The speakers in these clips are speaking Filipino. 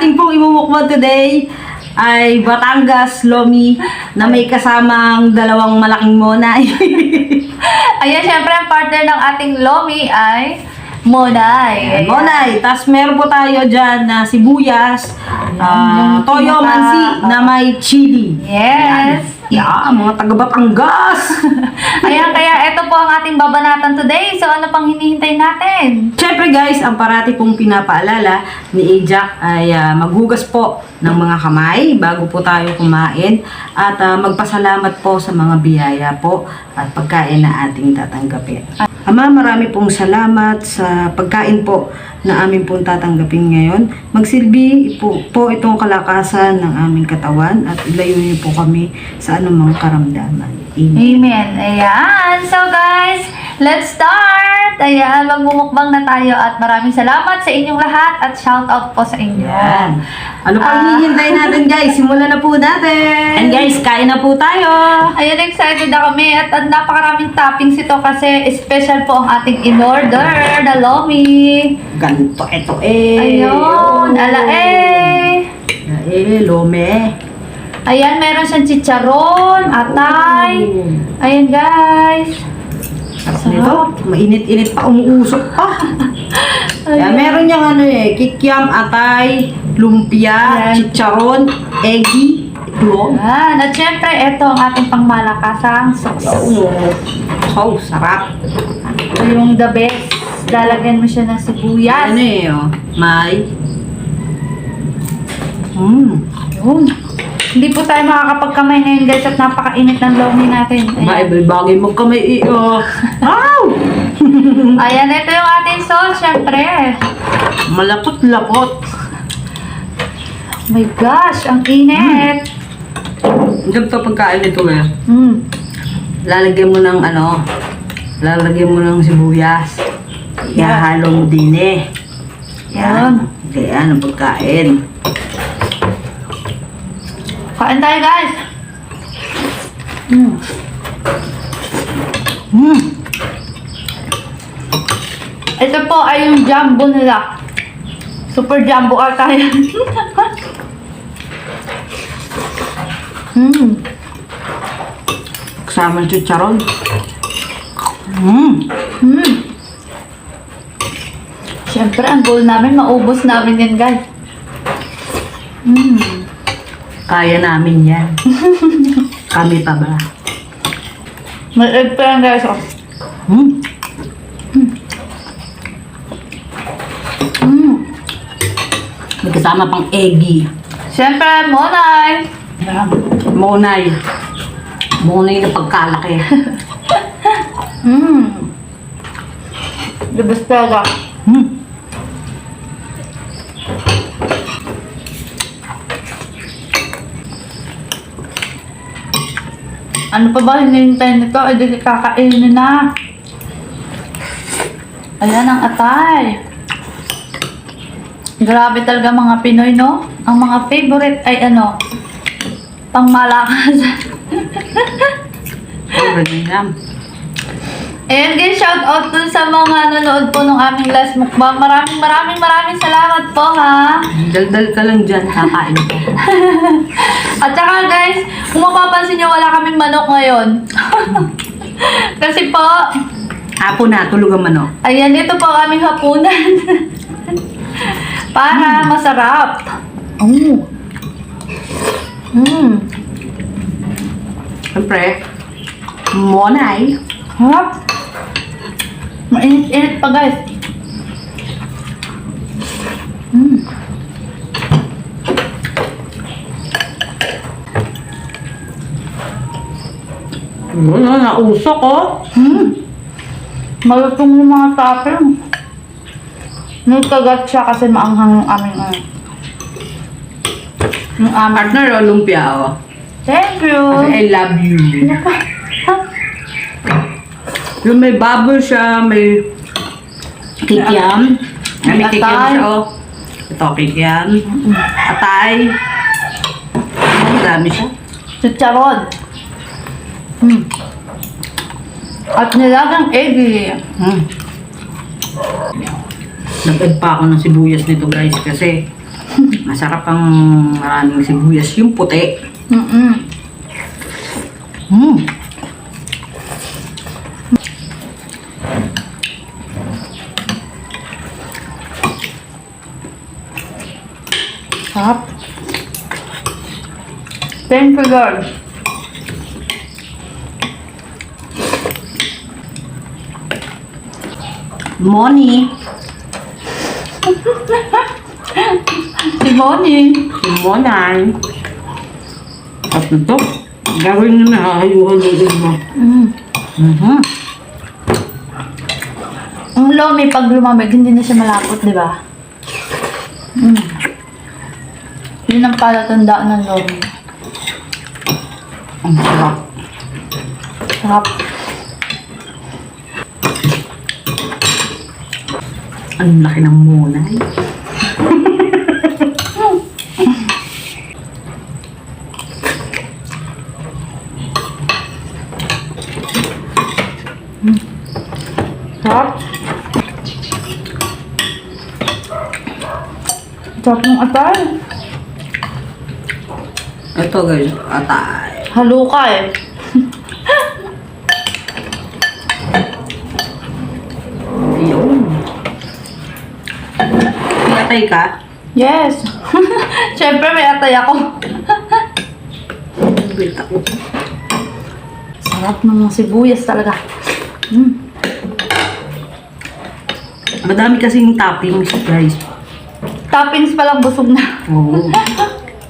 ating pong imumukbang today ay Batangas Lomi na may kasamang dalawang malaking monay. Ayan, syempre ang partner ng ating Lomi ay Monay. Ayan, monay. Tapos meron po tayo dyan na sibuyas, toyo mansi na may chili. Yes. Yeah, mga taga Batangas. Ayan, kaya ito po ang ating babanatan today. So, ano pang hinihintay natin? Siyempre guys, ang parati pong pinapaalala ni Ajack ay maghugas po ng mga kamay bago po tayo kumain at magpasalamat po sa mga biyaya po at pagkain na ating tatanggapin. Ama, marami pong salamat sa pagkain po na amin pong tatanggapin ngayon. Magsilbi po itong kalakasan ng aming katawan at ilayo niyo po kami sa anumang karamdaman. Amen. Amen. Ayan. So, guys, let's start. Ayan, magmumukbang na tayo at maraming salamat sa inyong lahat at shout out po sa inyo. Ayan. Ano pang hihintay natin guys? Simulan na po natin. And guys, kain na po tayo. Ayan, excited na kami at napakaraming toppings ito kasi special po ang ating in-order, the Lomi. Ganito, ito eh. Ayun, Lome. Ayan, meron siyang chicharon, atay. Ayan, guys. Sarap nito. Mainit-init pa, umuusok pa. Kaya meron niyang kikiam, atay, lumpia, Ayan. chicharon, eggy, itlog. Ayan, at syempre, ito ang ating pangmalakasang sauce. So, sarap. Ito yung the best. Lalagyan mo siya ng sibuyas. May Yun. Hindi po tayo makakapagkamay ngayon guys at napakainit ng Lomi natin. bagay mo kamay iyo. Wow! Ayan, ito yung ating sauce, syempre. Malapot-lapot. Oh my gosh, ang init. Ganito pagkain nito eh. Lalagyan mo ng lalagyan mo ng sibuyas. Ihahalo mo din eh. Yan. Yan ang pagkain. Kain tayo guys. Ito po ay yung jumbo nila. Super jumbo ata yan. Kasama ng chicharon. Siyempre, ang goal namin, maubos namin yan guys. Kaya namin yan. Kami pa ba? May egg pa yan guys. Oh. May kasama pang eggy. Siyempre, Monay. Monay. Monay na pagkalaki. Lubos talaga. Ano pa ba hinihintay nito? Ay, di kakainin na. Ayan ang atay. Grabe talaga mga Pinoy, no? Ang mga favorite ay pangmalakas. Ayan guys, shout out dun sa mga nanood po ng aming last mukbang. Maraming salamat po ha. Daldal ka lang dyan, kakain ko. At saka guys, kung mapapansin nyo, wala kaming manok ngayon. Kasi po, Hapon na, tulog ang manok. ayan, ito po ang aming hapunan. Para masarap. Siyempre, monay. Harap. Mainit-init pa guys. Nausok oh. Malutong yung mga topping. Nagkagat siya kasi maanghang yung aming yung aming. Partner o lumpia oh. Thank you. Kasi I love you. Yung may bubble siya, may kikiam. May kikiam siya oh. Ito kikiam. Atay. Ang dami siya. Chicharon. At nilagang egg. Nag-add pa ako ng sibuyas nito guys kasi Masarap ang maraming sibuyas yung puti. Mm-mm. Sarap. Thank you, Lord. Moni. Si Moni. Monan. At ito, gawin na nakakayuhan mo. Ang lomi, pag lumamig, hindi na siya malapot, di ba? Yun ang palatandaan ng lomi. Ang sarap. Sarap. Ang laki ng monay. Sarap. Sarap ng atay. Ito guys, atay. Haluka eh. Ayun. May atay ka? Yes. Siyempre may atay ako. Wait ako. Sarap ng mga sibuyas talaga. Madami kasing toppings guys. Toppings pa lang busog na. Oo.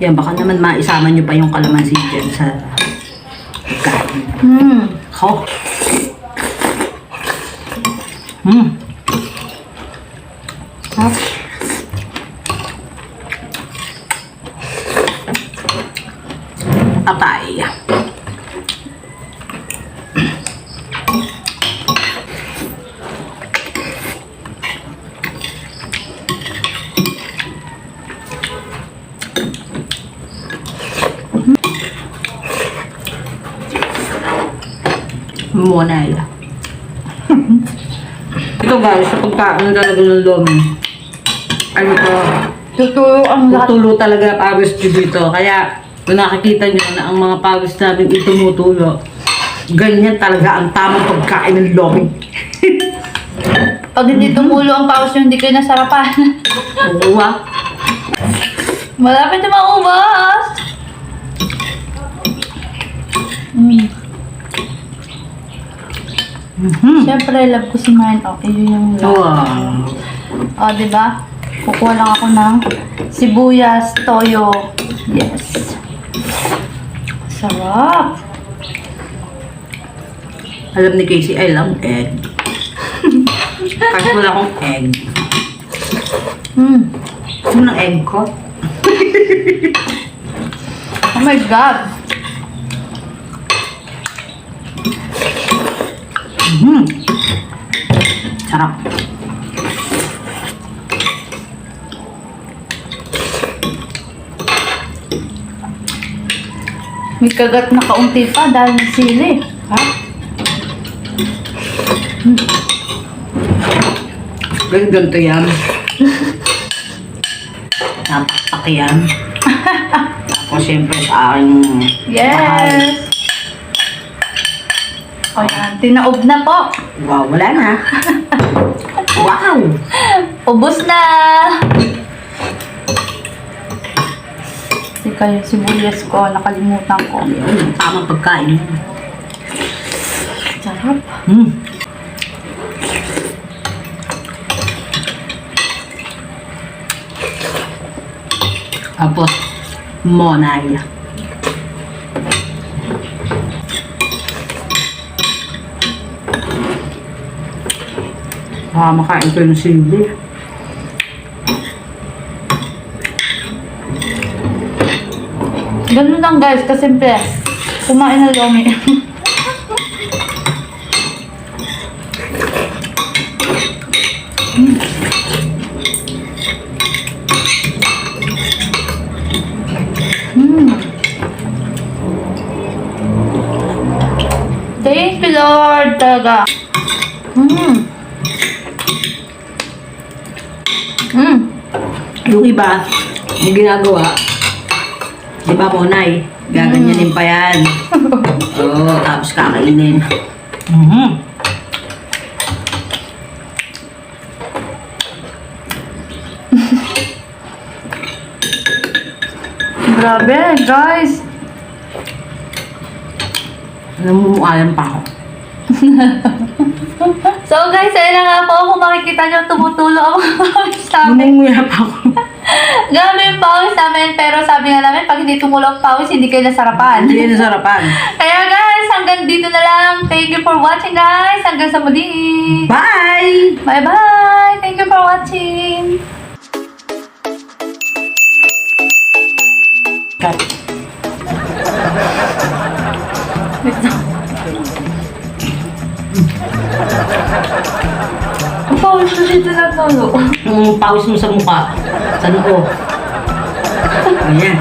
Yan, baka naman maisama nyo pa yung kalamansi dyan sa kain. Ho. Sarap. Atay. Monay. Ito guys, sa pagkain talaga ng lomi. Ano to? Tutulo ang lahat. Tutulo talaga pawis nyo dito. Kaya, kung nakikita nyo na ang mga pawis namin itumutulo, ganyan talaga ang tamang pagkain ng lomi. Pag hindi tumulo ang paus nyo, hindi kayo nasarapan. Oo ah. Malapit na maubos. Siyempre, love ko si Man. Okay, yun yung love. Wow. O, diba? Kukuha lang ako ng sibuyas, toyo. Yes. Sarap. Alam ni Casey, I love egg. Kasi wala akong egg. Ano ng egg ko? Oh my God. Sarap. May kagat na kaunti pa dahil ng sili. Ha? Ganyan ganito yan. Napapak yan. Tapos siyempre sa aking mahal. Yes. O yan, tinaob na po. Wow, wala na. Wow! Ubus na. Teka, yung sibuyas ko, nakalimutan ko. Ayun, tamang pagkain. Sarap. Tapos, monay. Makain ko yung sili. Ganun lang guys, kasimple. Kumain na lomi. Thank you, Lord. Talaga. Yung iba, yung ginagawa, di ba Monay? Gaganyanin pa yan. Oo, tapos kakainin. Grabe, guys. Namumukhalan pa ako. So guys, ayun na nga po. Kung makikita nyo, tumutulo ang pawis namin. Namumuya pa ako. Grabe yung pawis namin. Pero sabi nga namin, pag hindi tumulo ang pawis, hindi kayo nasarapan. Hindi na sarapan. Kaya guys, hanggang dito na lang. Thank you for watching guys. Hanggang sa muli. Bye! Bye-bye. Thank you for watching. Cut. Ang pawis ko dito na tulo. Yung pawis mo sa mukha. Sa noo. Ayan.